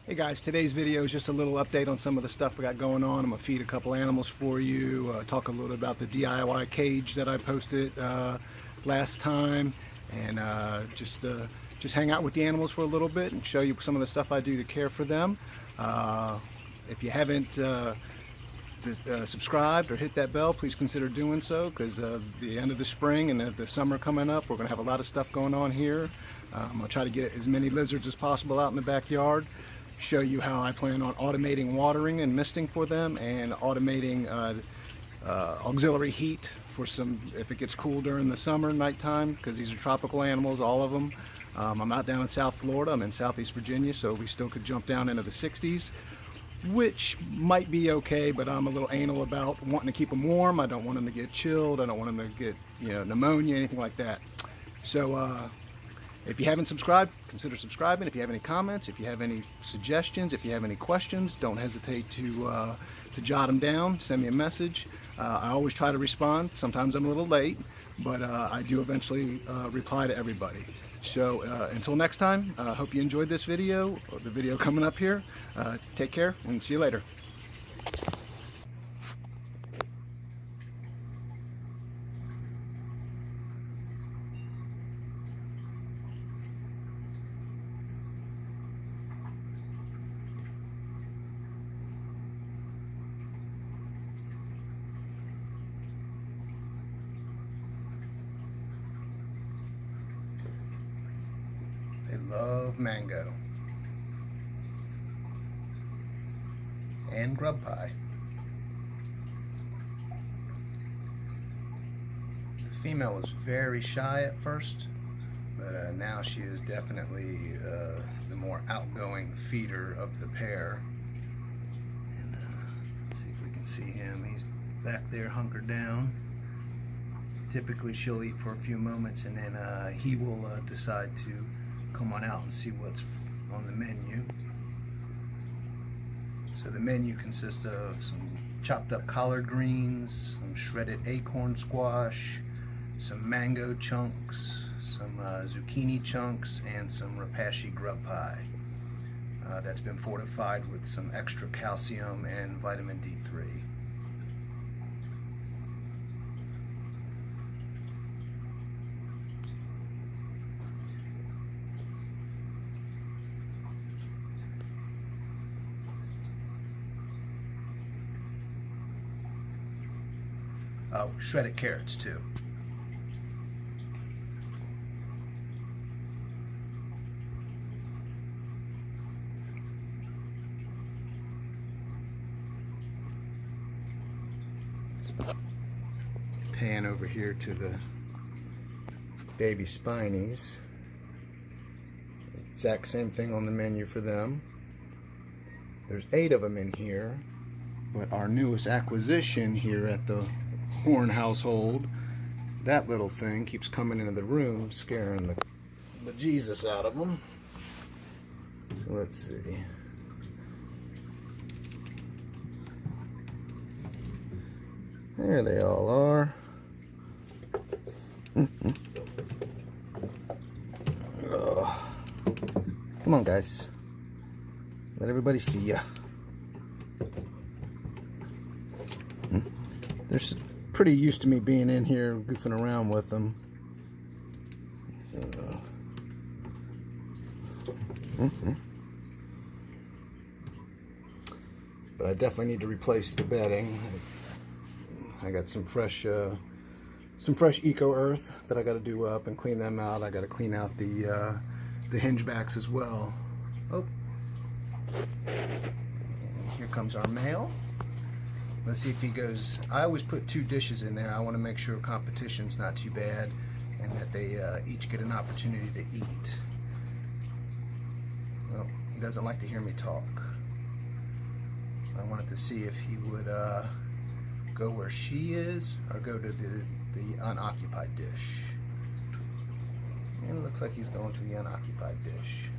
Hey guys, today's video is just a little update on some of the stuff we got going on. I'm going to feed a couple animals for you, talk a little about the DIY cage that I posted last time, and just hang out with the animals for a little bit and show you some of the stuff I do to care for them. If you haven't subscribed or hit that bell, please consider doing so, because the end of the spring and the summer coming up, we're going to have a lot of stuff going on here. I'm going to try to get as many lizards as possible out in the backyard. Show you how I plan on automating watering and misting for them, and automating auxiliary heat for some if it gets cool during the summer nighttime, because these are tropical animals, all of them. I'm not down in South Florida, I'm in Southeast Virginia, so we still could jump down into the 60s, which might be okay, but I'm a little anal about wanting to keep them warm. I don't want them to get chilled, I don't want them to get pneumonia, anything like that. So if you haven't subscribed, consider subscribing. If you have any comments, if you have any suggestions, if you have any questions, don't hesitate to jot them down, send me a message. I always try to respond. Sometimes I'm a little late, but I do eventually reply to everybody. So until next time, I hope you enjoyed this video, or the video coming up here. Take care and see you later. They love mango and grub pie. The female was very shy at first, but now she is definitely the more outgoing feeder of the pair. And let's see if we can see him. He's back there hunkered down. Typically she'll eat for a few moments, and then he will decide to come on out and see what's on the menu. So the menu consists of some chopped up collard greens, some shredded acorn squash, some mango chunks, some zucchini chunks, and some rapashi grub pie. That's been fortified with some extra calcium and vitamin D3. Oh, shredded carrots too. Pan over here to the baby spinies. Exact same thing on the menu for them. There's 8 of them in here, but our newest acquisition here at the Horn household, that little thing keeps coming into the room, scaring the bejesus out of them. So let's see. There they all are. Oh. Come on, guys. Let everybody see ya. They're pretty used to me being in here goofing around with them. But I definitely need to replace the bedding. I got some fresh eco earth that I got to do up and clean them out. I got to clean out the hinge backs as well. Oh, and here comes our male. Let's see if he goes. I always put 2 dishes in there. I want to make sure competition's not too bad, and that they each get an opportunity to eat. Well, he doesn't like to hear me talk. I wanted to see if he would go where she is, or go to the unoccupied dish. And it looks like he's going to the unoccupied dish.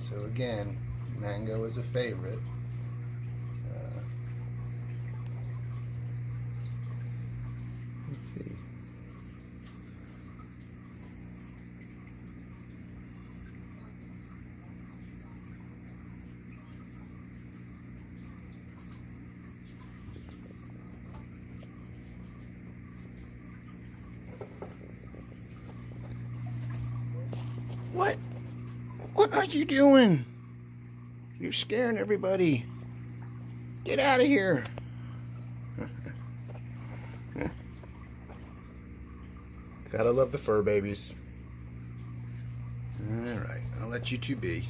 So again, mango is a favorite. Let's see. What? What are you doing? You're scaring everybody. Get out of here. Gotta love the fur babies. Alright, I'll let you two be.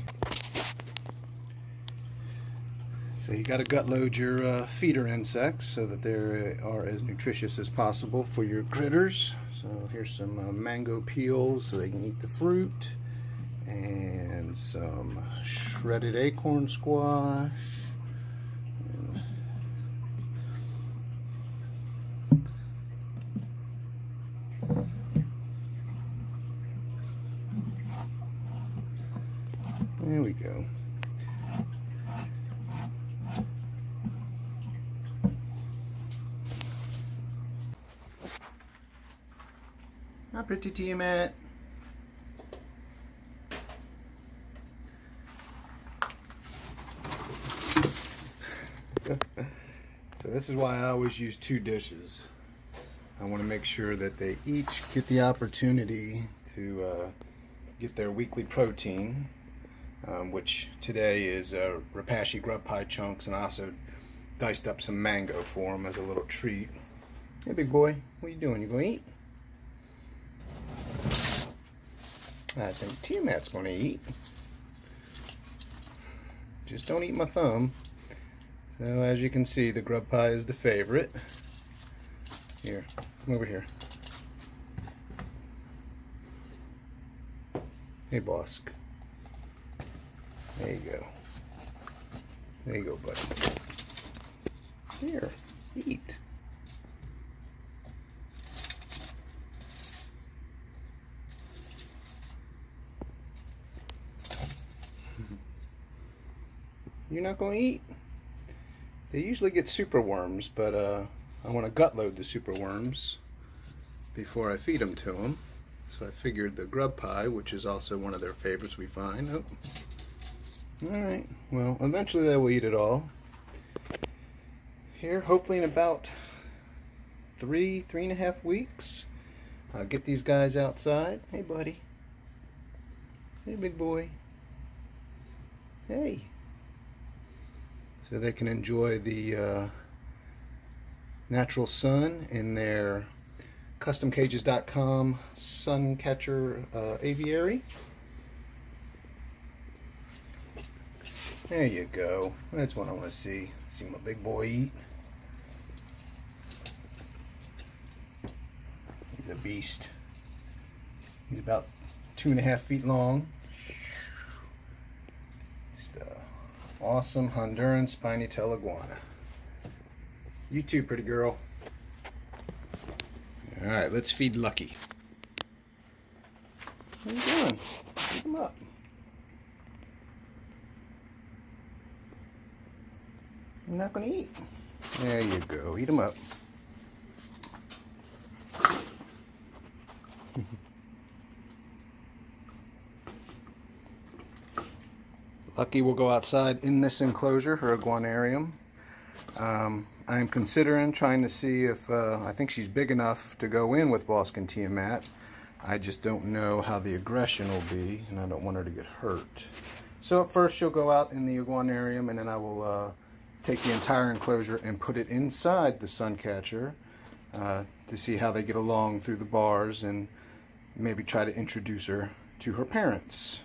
So you gotta gut load your feeder insects so that they are as nutritious as possible for your critters. So here's some mango peels so they can eat the fruit. And some shredded acorn squash. There we go. Hi, pretty Tiamat. So this is why I always use 2 dishes. I want to make sure that they each get the opportunity to get their weekly protein, which today is Repashy grub pie chunks, and I also diced up some mango for them as a little treat. Hey big boy, what are you doing? You going to eat? I think Tiamat's going to eat. Just don't eat my thumb. So as you can see, the grub pie is the favorite. Here, come over here. Hey, Bosk. There you go. There you go, buddy. Here, eat. You're not going to eat? They usually get super worms, but I want to gut load the super worms before I feed them to them. So I figured the grub pie, which is also one of their favorites, we find. Oh. Alright, well, eventually they will eat it all. Here, hopefully in about 3.5 weeks, I'll get these guys outside. Hey, buddy. Hey, big boy. Hey. So they can enjoy the natural sun in their customcages.com sun catcher aviary. There you go. That's what I want to see. See my big boy eat. He's a beast. He's about 2.5 feet long. Just awesome Honduran Spiny Tail Iguana. You too, pretty girl. Alright, let's feed Lucky. What are you doing? Pick him up. You're not going to eat. There you go. Eat him up. Lucky will go outside in this enclosure, her iguanarium. I'm considering trying to see if I think she's big enough to go in with Bosk and Tiamat. I just don't know how the aggression will be, and I don't want her to get hurt. So at first she'll go out in the iguanarium, and then I will take the entire enclosure and put it inside the sun catcher to see how they get along through the bars, and maybe try to introduce her to her parents.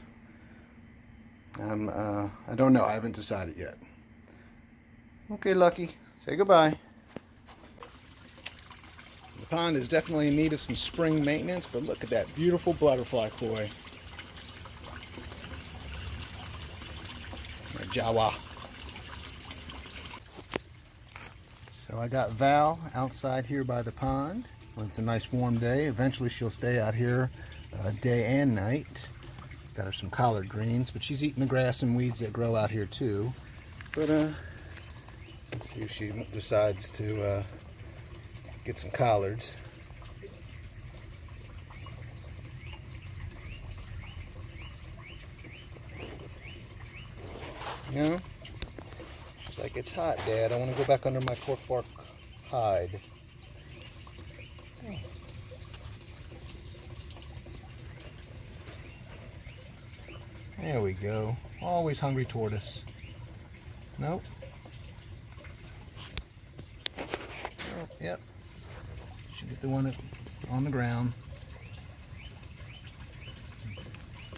I don't know. I haven't decided yet. Okay, Lucky. Say goodbye. The pond is definitely in need of some spring maintenance, but look at that beautiful butterfly koi. Jawa. So I got Val outside here by the pond. Well, it's a nice warm day. Eventually she'll stay out here day and night. Got her some collard greens, but she's eating the grass and weeds that grow out here too. But let's see if she decides to get some collards. You know? She's like, it's hot, Dad. I want to go back under my cork bark hide. There we go. Always hungry tortoise. Nope. Oh, yep. Should get the one on the ground.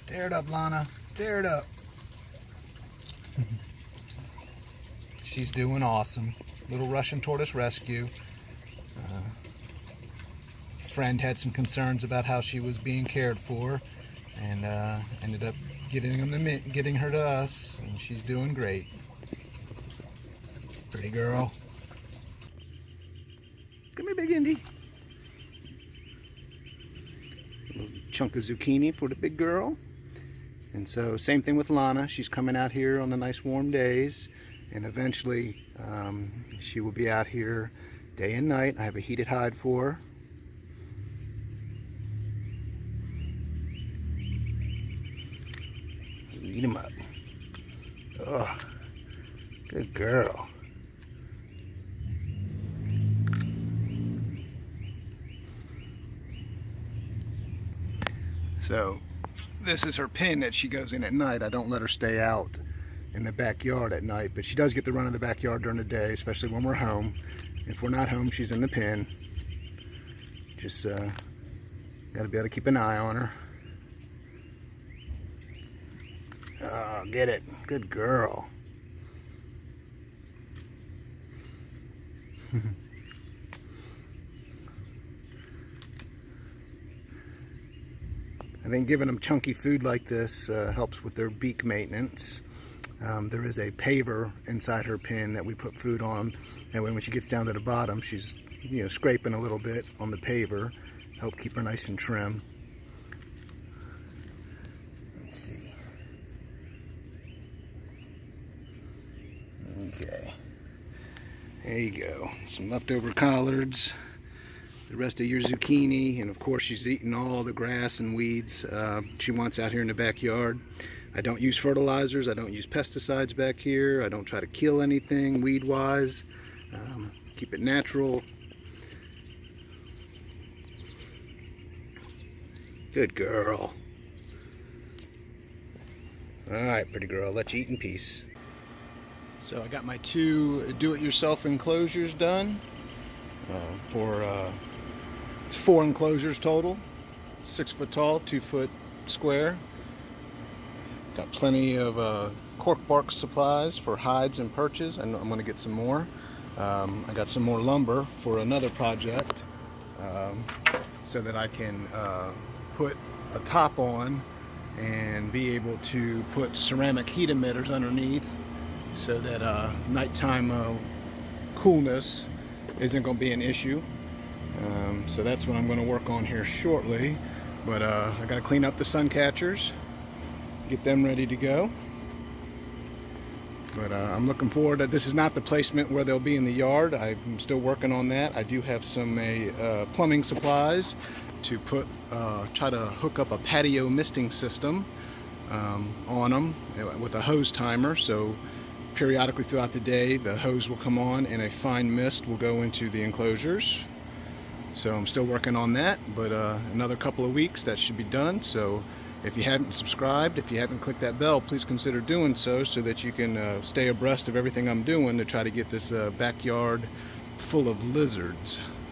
Tear it up, Lana. Tear it up. She's doing awesome. Little Russian tortoise rescue. Friend had some concerns about how she was being cared for, and ended up getting her to us, and she's doing great. Pretty girl. Come here, big Indy. A little chunk of zucchini for the big girl. And so same thing with Lana. She's coming out here on the nice warm days, and eventually she will be out here day and night. I have a heated hide for her. Eat him up. Oh, good girl. So this is her pen that she goes in at night. I don't let her stay out in the backyard at night, but she does get to run in the backyard during the day, especially when we're home. If we're not home, she's in the pen. Just got to be able to keep an eye on her. Oh, get it. Good girl. I think giving them chunky food like this helps with their beak maintenance. There is a paver inside her pen that we put food on. That way when she gets down to the bottom, she's scraping a little bit on the paver. Help keep her nice and trim. Let's see. Okay. There you go. Some leftover collards. The rest of your zucchini, and of course she's eating all the grass and weeds she wants out here in the backyard. I don't use fertilizers, I don't use pesticides back here, I don't try to kill anything weed wise. Keep it natural. Good girl. Alright, pretty girl, let you eat in peace. So I got my 2 do-it-yourself enclosures done it's 4 enclosures total, 6 foot tall, 2 foot square. Got plenty of cork bark supplies for hides and perches, and I'm going to get some more. I got some more lumber for another project so that I can put a top on and be able to put ceramic heat emitters underneath so that nighttime coolness isn't going to be an issue. So that's what I'm going to work on here shortly. But I got to clean up the sun catchers, get them ready to go. But I'm looking forward to, this is not the placement where they'll be in the yard. I'm still working on that. I do have some plumbing supplies to try to hook up a patio misting system on them with a hose timer. So periodically throughout the day the hose will come on and a fine mist will go into the enclosures. So I'm still working on that, but another couple of weeks that should be done. So if you haven't subscribed, if you haven't clicked that bell, please consider doing so that you can stay abreast of everything I'm doing to try to get this backyard full of lizards.